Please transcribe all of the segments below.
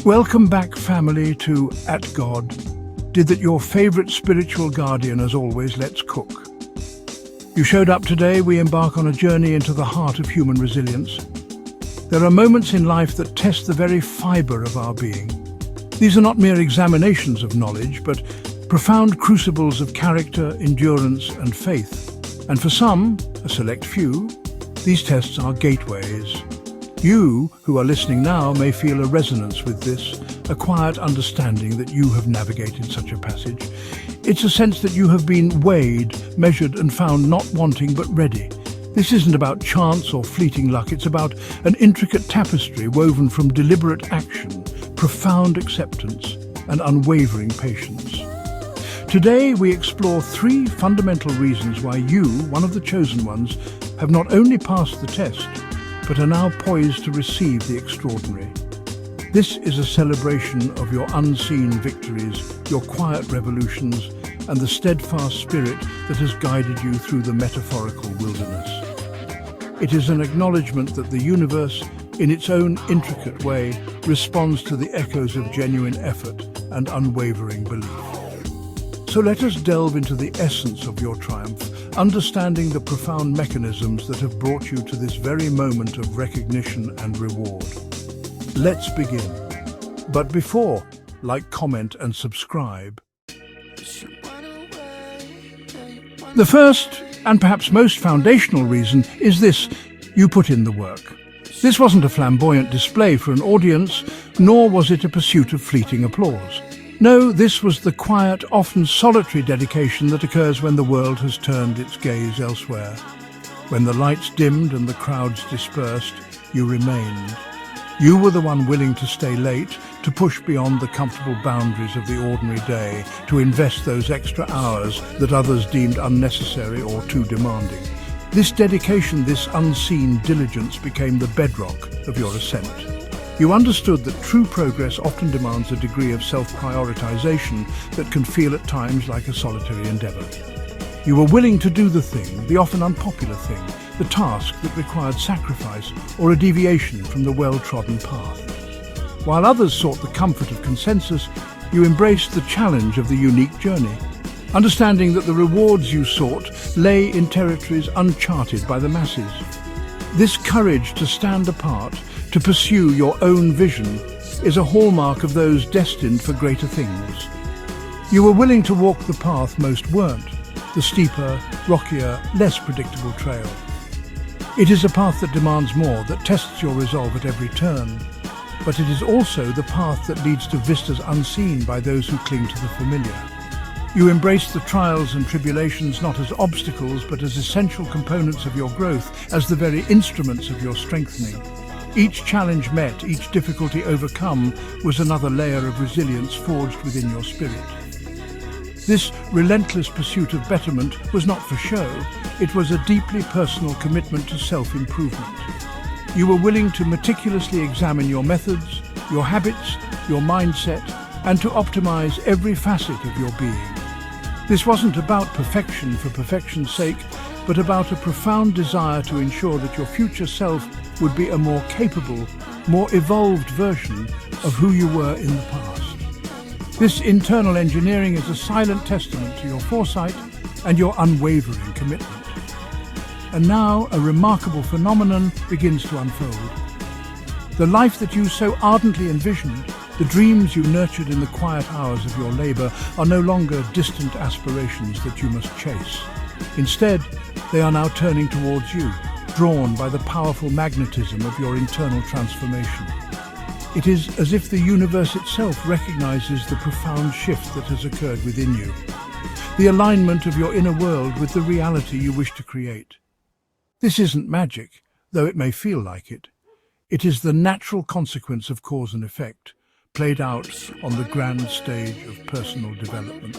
Welcome back, family, to At God. Did that your favorite spiritual guardian, as always, Let's Cook. You showed up today. We embark on a journey into the heart of human resilience. There are moments in life that test the very fibre of our being. These are not mere examinations of knowledge, but profound crucibles of character, endurance, and faith. And for some, a select few, these tests are gateways. You, who are listening now, may feel a resonance with this, a quiet understanding that you have navigated such a passage. It's a sense that you have been weighed, measured, and found not wanting but ready. This isn't about chance or fleeting luck, it's about an intricate tapestry woven from deliberate action, profound acceptance, and unwavering patience. Today we explore 3 fundamental reasons why you, one of the chosen ones, have not only passed the test, but are now poised to receive the extraordinary. This is a celebration of your unseen victories, your quiet revolutions, and the steadfast spirit that has guided you through the metaphorical wilderness. It is an acknowledgement that the universe, in its own intricate way, responds to the echoes of genuine effort and unwavering belief. So let us delve into the essence of your triumph, understanding the profound mechanisms that have brought you to this very moment of recognition and reward. Let's begin. But before, like, comment, and subscribe. The first, and perhaps most foundational reason, is this: you put in the work. This wasn't a flamboyant display for an audience, nor was it a pursuit of fleeting applause. No, this was the quiet, often solitary dedication that occurs when the world has turned its gaze elsewhere. When the lights dimmed and the crowds dispersed, you remained. You were the one willing to stay late, to push beyond the comfortable boundaries of the ordinary day, to invest those extra hours that others deemed unnecessary or too demanding. This dedication, this unseen diligence, became the bedrock of your ascent. You understood that true progress often demands a degree of self-prioritization that can feel at times like a solitary endeavor. You were willing to do the thing, the often unpopular thing, the task that required sacrifice or a deviation from the well-trodden path. While others sought the comfort of consensus, you embraced the challenge of the unique journey, understanding that the rewards you sought lay in territories uncharted by the masses. This courage to stand apart, to pursue your own vision, is a hallmark of those destined for greater things. You were willing to walk the path most weren't, the steeper, rockier, less predictable trail. It is a path that demands more, that tests your resolve at every turn. But it is also the path that leads to vistas unseen by those who cling to the familiar. You embrace the trials and tribulations not as obstacles, but as essential components of your growth, as the very instruments of your strengthening. Each challenge met, each difficulty overcome, was another layer of resilience forged within your spirit. This relentless pursuit of betterment was not for show. It was a deeply personal commitment to self-improvement. You were willing to meticulously examine your methods, your habits, your mindset, and to optimize every facet of your being. This wasn't about perfection for perfection's sake, but about a profound desire to ensure that your future self would be a more capable, more evolved version of who you were in the past. This internal engineering is a silent testament to your foresight and your unwavering commitment. And now a remarkable phenomenon begins to unfold. The life that you so ardently envisioned, the dreams you nurtured in the quiet hours of your labor, are no longer distant aspirations that you must chase. Instead, they are now turning towards you, drawn by the powerful magnetism of your internal transformation. It is as if the universe itself recognizes the profound shift that has occurred within you, the alignment of your inner world with the reality you wish to create. This isn't magic, though it may feel like it. It is the natural consequence of cause and effect, played out on the grand stage of personal development.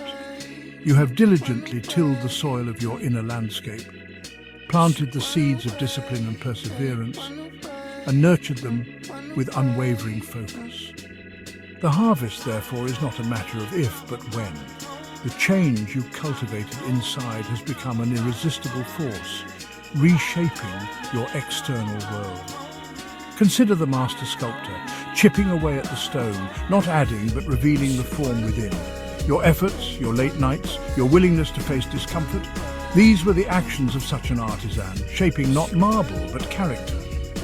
You have diligently tilled the soil of your inner landscape, planted the seeds of discipline and perseverance, and nurtured them with unwavering focus. The harvest, therefore, is not a matter of if, but when. The change you cultivated inside has become an irresistible force, reshaping your external world. Consider the master sculptor. chipping away at the stone, not adding but revealing the form within. Your efforts, your late nights, your willingness to face discomfort, these were the actions of such an artisan, shaping not marble but character.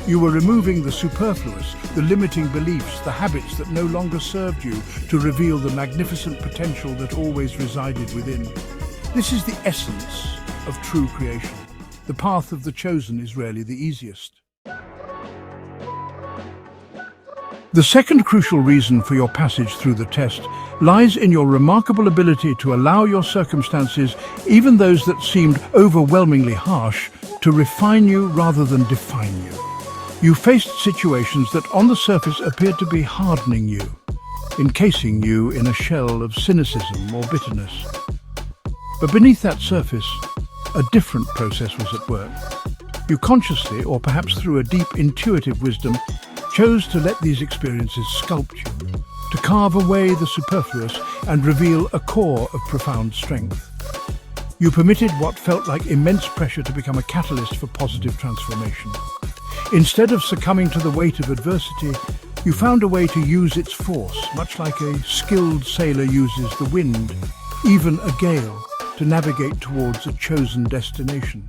You were removing the superfluous, the limiting beliefs, the habits that no longer served you, to reveal the magnificent potential that always resided within. This is the essence of true creation. The path of the chosen is rarely the easiest. The second crucial reason for your passage through the test lies in your remarkable ability to allow your circumstances, even those that seemed overwhelmingly harsh, to refine you rather than define you. You faced situations that on the surface appeared to be hardening you, encasing you in a shell of cynicism or bitterness. But beneath that surface, a different process was at work. You consciously, or perhaps through a deep intuitive wisdom, chose to let these experiences sculpt you, to carve away the superfluous and reveal a core of profound strength. You permitted what felt like immense pressure to become a catalyst for positive transformation. Instead of succumbing to the weight of adversity, you found a way to use its force, much like a skilled sailor uses the wind, even a gale, to navigate towards a chosen destination.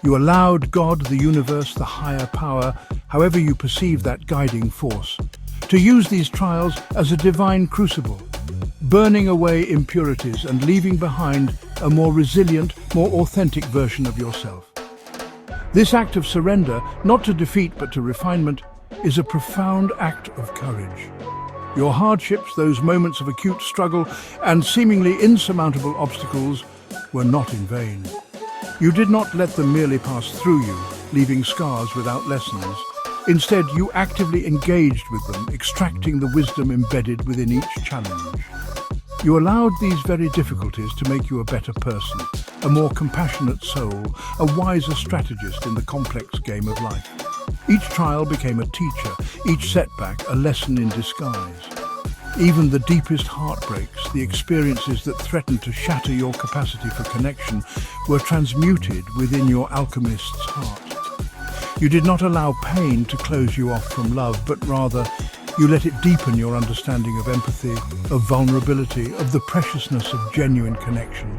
You allowed God, the universe, the higher power, however you perceive that guiding force, to use these trials as a divine crucible, burning away impurities and leaving behind a more resilient, more authentic version of yourself. This act of surrender, not to defeat but to refinement, is a profound act of courage. Your hardships, those moments of acute struggle and seemingly insurmountable obstacles, were not in vain. You did not let them merely pass through you, leaving scars without lessons. Instead, you actively engaged with them, extracting the wisdom embedded within each challenge. You allowed these very difficulties to make you a better person, a more compassionate soul, a wiser strategist in the complex game of life. Each trial became a teacher, each setback a lesson in disguise. Even the deepest heartbreaks, the experiences that threatened to shatter your capacity for connection, were transmuted within your alchemist's heart. You did not allow pain to close you off from love, but rather you let it deepen your understanding of empathy, of vulnerability, of the preciousness of genuine connection.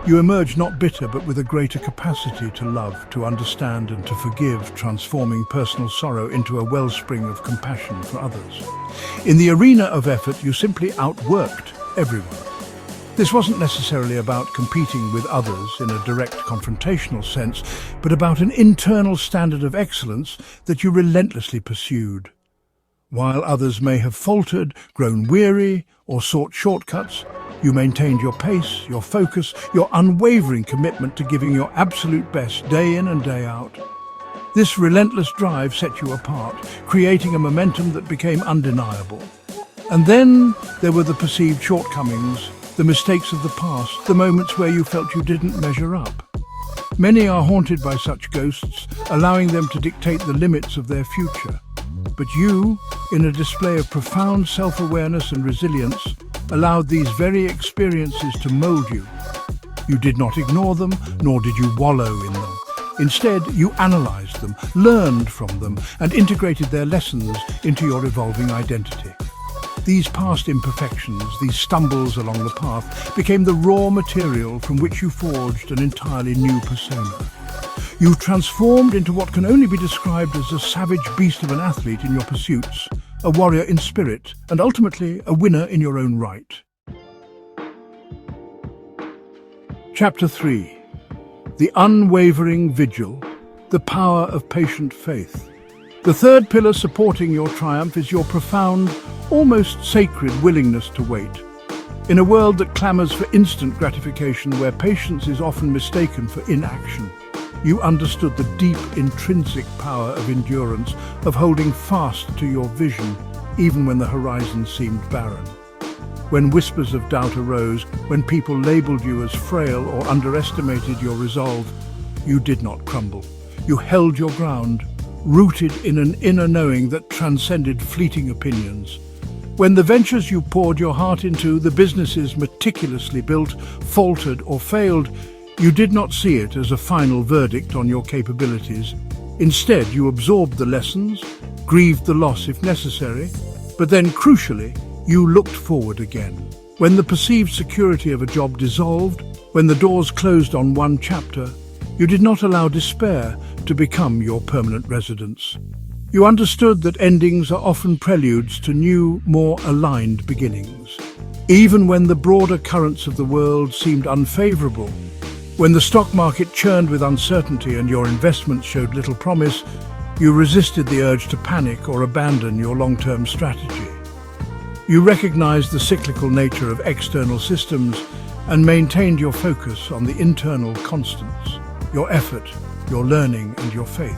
You emerge not bitter, but with a greater capacity to love, to understand and to forgive, transforming personal sorrow into a wellspring of compassion for others. In the arena of effort, you simply outworked everyone. This wasn't necessarily about competing with others in a direct confrontational sense, but about an internal standard of excellence that you relentlessly pursued. While others may have faltered, grown weary, or sought shortcuts, you maintained your pace, your focus, your unwavering commitment to giving your absolute best day in and day out. This relentless drive set you apart, creating a momentum that became undeniable. And then there were the perceived shortcomings, the mistakes of the past, the moments where you felt you didn't measure up. Many are haunted by such ghosts, allowing them to dictate the limits of their future. But you, in a display of profound self-awareness and resilience, allowed these very experiences to mold you. You did not ignore them, nor did you wallow in them. Instead, you analyzed them, learned from them, and integrated their lessons into your evolving identity. These past imperfections, these stumbles along the path, became the raw material from which you forged an entirely new persona. You transformed into what can only be described as a savage beast of an athlete in your pursuits, a warrior in spirit, and ultimately a winner in your own right. Chapter 3. The unwavering vigil, the power of patient faith. The third pillar supporting your triumph is your profound, almost sacred willingness to wait. In a world that clamors for instant gratification, where patience is often mistaken for inaction, you understood the deep intrinsic power of endurance, of holding fast to your vision, even when the horizon seemed barren. When whispers of doubt arose, when people labeled you as frail or underestimated your resolve, you did not crumble. You held your ground, rooted in an inner knowing that transcended fleeting opinions. When the ventures you poured your heart into, the businesses meticulously built, faltered or failed, you did not see it as a final verdict on your capabilities. Instead, you absorbed the lessons, grieved the loss if necessary, but then, crucially, you looked forward again. When the perceived security of a job dissolved, when the doors closed on one chapter, you did not allow despair to become your permanent residence. You understood that endings are often preludes to new, more aligned beginnings. Even when the broader currents of the world seemed unfavorable, when the stock market churned with uncertainty and your investments showed little promise, you resisted the urge to panic or abandon your long-term strategy. You recognized the cyclical nature of external systems and maintained your focus on the internal constants, your effort, your learning, and your faith.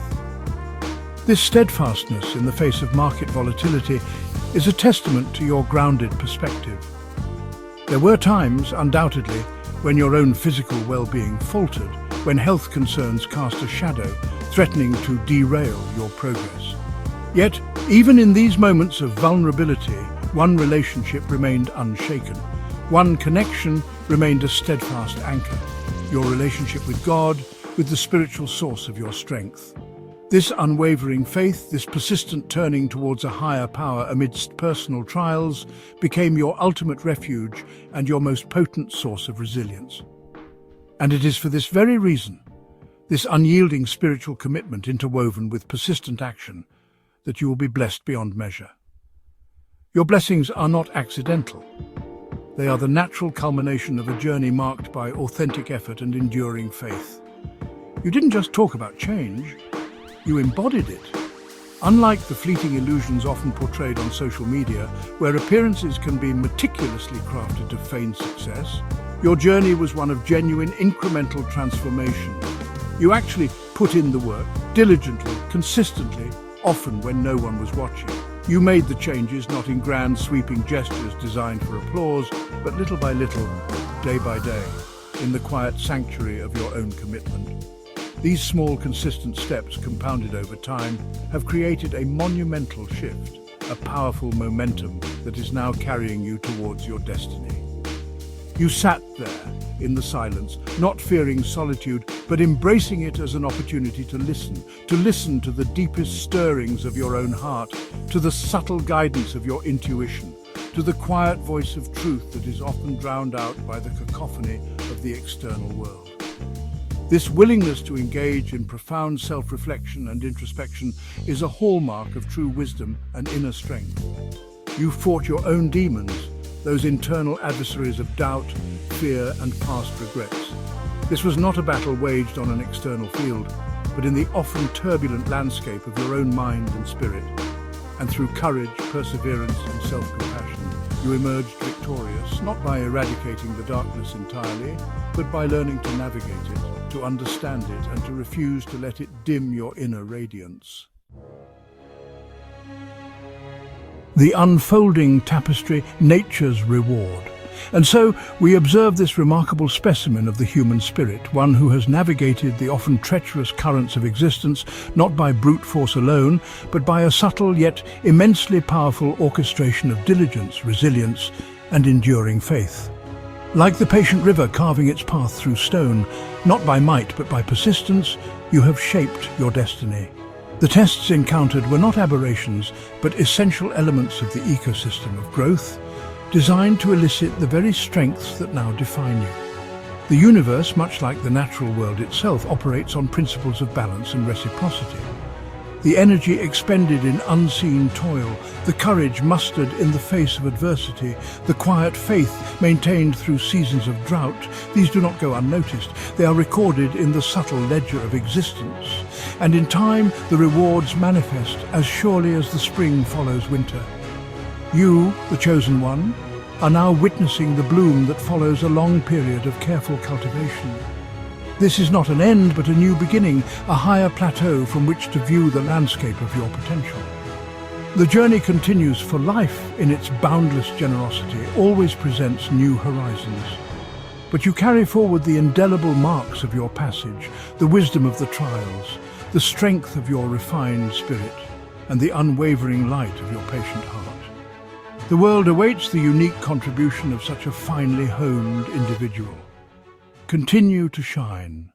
This steadfastness in the face of market volatility is a testament to your grounded perspective. There were times, undoubtedly, when your own physical well-being faltered, when health concerns cast a shadow, threatening to derail your progress. Yet, even in these moments of vulnerability, one relationship remained unshaken. One connection remained a steadfast anchor, your relationship with God, with the spiritual source of your strength. This unwavering faith, this persistent turning towards a higher power amidst personal trials, became your ultimate refuge and your most potent source of resilience. And it is for this very reason, this unyielding spiritual commitment interwoven with persistent action, that you will be blessed beyond measure. Your blessings are not accidental. They are the natural culmination of a journey marked by authentic effort and enduring faith. You didn't just talk about change, you embodied it. Unlike the fleeting illusions often portrayed on social media, where appearances can be meticulously crafted to feign success, your journey was one of genuine incremental transformation. You actually put in the work, diligently, consistently, often when no one was watching. You made the changes not in grand sweeping gestures designed for applause, but little by little, day by day, in the quiet sanctuary of your own commitment. These small, consistent steps, compounded over time, have created a monumental shift, a powerful momentum that is now carrying you towards your destiny. You sat there in the silence, not fearing solitude, but embracing it as an opportunity to listen to the deepest stirrings of your own heart, to the subtle guidance of your intuition, to the quiet voice of truth that is often drowned out by the cacophony of the external world. This willingness to engage in profound self-reflection and introspection is a hallmark of true wisdom and inner strength. You fought your own demons, those internal adversaries of doubt, fear, and past regrets. This was not a battle waged on an external field, but in the often turbulent landscape of your own mind and spirit. And through courage, perseverance, and self-compassion, you emerged victorious, not by eradicating the darkness entirely, but by learning to navigate it, to understand it, and to refuse to let it dim your inner radiance. The unfolding tapestry, nature's reward. And so we observe this remarkable specimen of the human spirit, one who has navigated the often treacherous currents of existence not by brute force alone, but by a subtle yet immensely powerful orchestration of diligence, resilience, and enduring faith. Like the patient river carving its path through stone, not by might but by persistence, you have shaped your destiny. The tests encountered were not aberrations, but essential elements of the ecosystem of growth, designed to elicit the very strengths that now define you. The universe, much like the natural world itself, operates on principles of balance and reciprocity. The energy expended in unseen toil, the courage mustered in the face of adversity, the quiet faith maintained through seasons of drought, these do not go unnoticed. They are recorded in the subtle ledger of existence. And in time, the rewards manifest as surely as the spring follows winter. You, the chosen one, are now witnessing the bloom that follows a long period of careful cultivation. This is not an end, but a new beginning, a higher plateau from which to view the landscape of your potential. The journey continues, for life, in its boundless generosity, always presents new horizons. But you carry forward the indelible marks of your passage, the wisdom of the trials, the strength of your refined spirit, and the unwavering light of your patient heart. The world awaits the unique contribution of such a finely honed individual. Continue to shine,